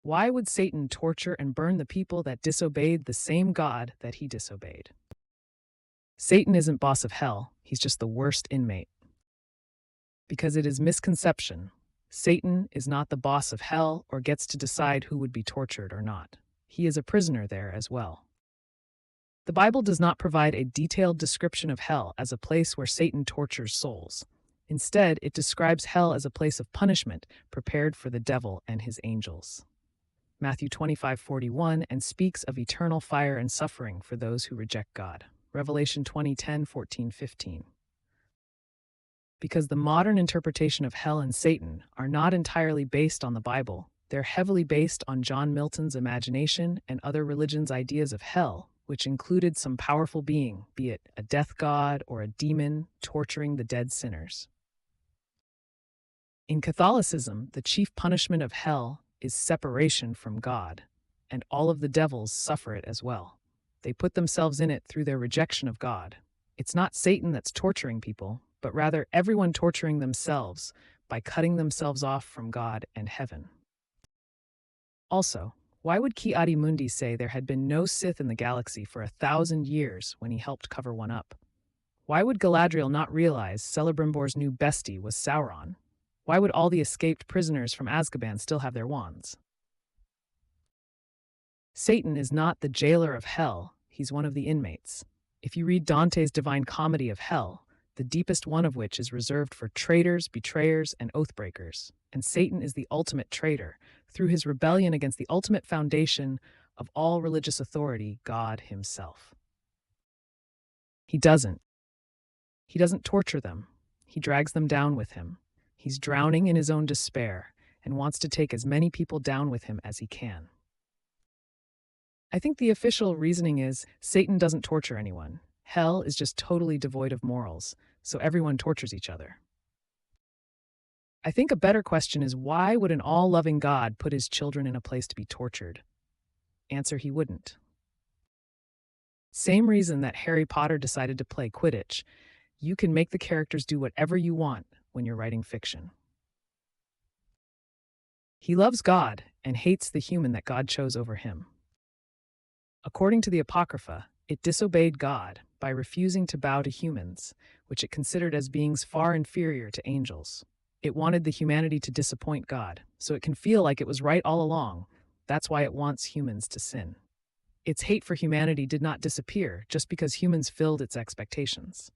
Why would Satan torture and burn the people that disobeyed the same God that he disobeyed? Satan isn't boss of hell, he's just the worst inmate. Because it is misconception. Satan is not the boss of hell or gets to decide who would be tortured or not. He is a prisoner there as well. The Bible does not provide a detailed description of hell as a place where Satan tortures souls. Instead, it describes hell as a place of punishment prepared for the devil and his angels. Matthew 25:41, and speaks of eternal fire and suffering for those who reject God. Revelation 20:10-14-15. Because the modern interpretation of hell and Satan are not entirely based on the Bible, they're heavily based on John Milton's imagination and other religions' ideas of hell, which included some powerful being, be it a death god or a demon, torturing the dead sinners. In Catholicism, the chief punishment of hell is separation from God, and all of the devils suffer it as well. They put themselves in it through their rejection of God. It's not Satan that's torturing people, but rather everyone torturing themselves by cutting themselves off from God and heaven. Also, why would Ki Adi Mundi say there had been no Sith in the galaxy for 1,000 years when he helped cover one up? Why would Galadriel not realize Celebrimbor's new bestie was Sauron? Why would all the escaped prisoners from Azkaban still have their wands? Satan is not the jailer of hell, he's one of the inmates. If you read Dante's Divine Comedy of Hell, the deepest one of which is reserved for traitors, betrayers, and oathbreakers, and Satan is the ultimate traitor, through his rebellion against the ultimate foundation of all religious authority, God himself. He doesn't torture them. He drags them down with him. He's drowning in his own despair and wants to take as many people down with him as he can. I think the official reasoning is Satan doesn't torture anyone. Hell is just totally devoid of morals, so everyone tortures each other. I think a better question is, why would an all-loving God put his children in a place to be tortured? Answer: he wouldn't. Same reason that Harry Potter decided to play Quidditch. You can make the characters do whatever you want when you're writing fiction. He loves God and hates the human that God chose over him. According to the Apocrypha, it disobeyed God by refusing to bow to humans, which it considered as beings far inferior to angels. It wanted the humanity to disappoint God, so it can feel like it was right all along. That's why it wants humans to sin. Its hate for humanity did not disappear just because humans filled its expectations.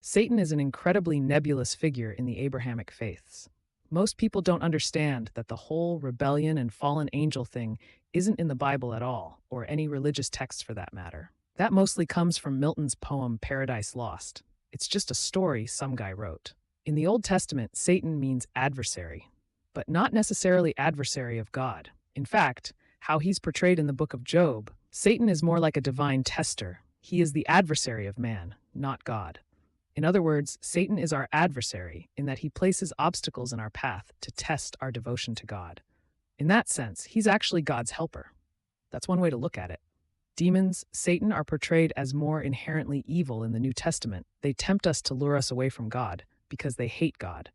Satan is an incredibly nebulous figure in the Abrahamic faiths. Most people don't understand that the whole rebellion and fallen angel thing isn't in the Bible at all, or any religious texts for that matter. That mostly comes from Milton's poem Paradise Lost. It's just a story some guy wrote. In the Old Testament, Satan means adversary, but not necessarily adversary of God. In fact, how he's portrayed in the book of Job, Satan is more like a divine tester. He is the adversary of man, not God. In other words, Satan is our adversary in that he places obstacles in our path to test our devotion to God. In that sense, he's actually God's helper. That's one way to look at it. Demons, Satan, are portrayed as more inherently evil in the New Testament. They tempt us to lure us away from God because they hate God.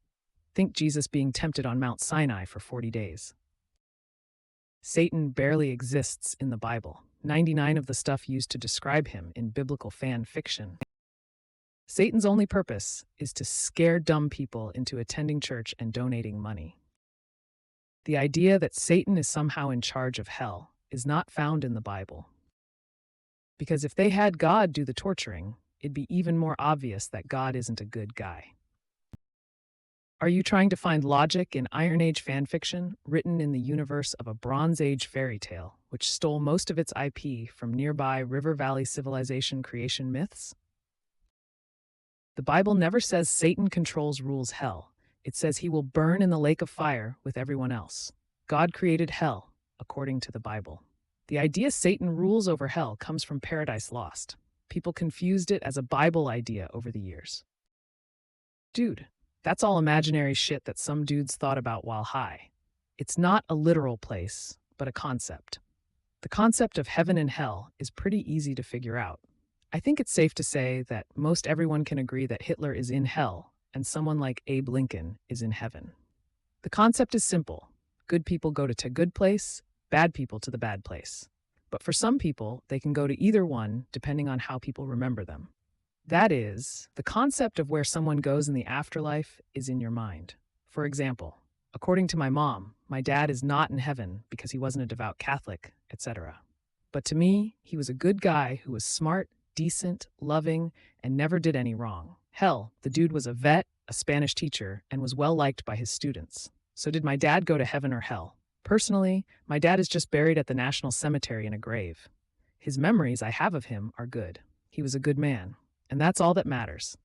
Think Jesus being tempted on Mount Sinai for 40 days. Satan barely exists in the Bible. 99% of the stuff used to describe him in biblical fan fiction. Satan's only purpose is to scare dumb people into attending church and donating money. The idea that Satan is somehow in charge of hell is not found in the Bible. Because if they had God do the torturing, it'd be even more obvious that God isn't a good guy. Are you trying to find logic in Iron Age fanfiction written in the universe of a Bronze Age fairy tale, which stole most of its IP from nearby River Valley civilization creation myths? The Bible never says Satan rules hell. It says he will burn in the lake of fire with everyone else. God created hell, according to the Bible. The idea Satan rules over hell comes from Paradise Lost. People confused it as a Bible idea over the years. Dude, that's all imaginary shit that some dudes thought about while high. It's not a literal place, but a concept. The concept of heaven and hell is pretty easy to figure out. I think it's safe to say that most everyone can agree that Hitler is in hell and someone like Abe Lincoln is in heaven. The concept is simple. Good people go to good place, bad people to the bad place. But for some people, they can go to either one depending on how people remember them. That is, the concept of where someone goes in the afterlife is in your mind. For example, according to my mom, my dad is not in heaven because he wasn't a devout Catholic, etc. But to me, he was a good guy who was smart, decent, loving, and never did any wrong. Hell, the dude was a vet, a Spanish teacher, and was well liked by his students. So did my dad go to heaven or hell? Personally, my dad is just buried at the National Cemetery in a grave. His memories I have of him are good. He was a good man, and that's all that matters.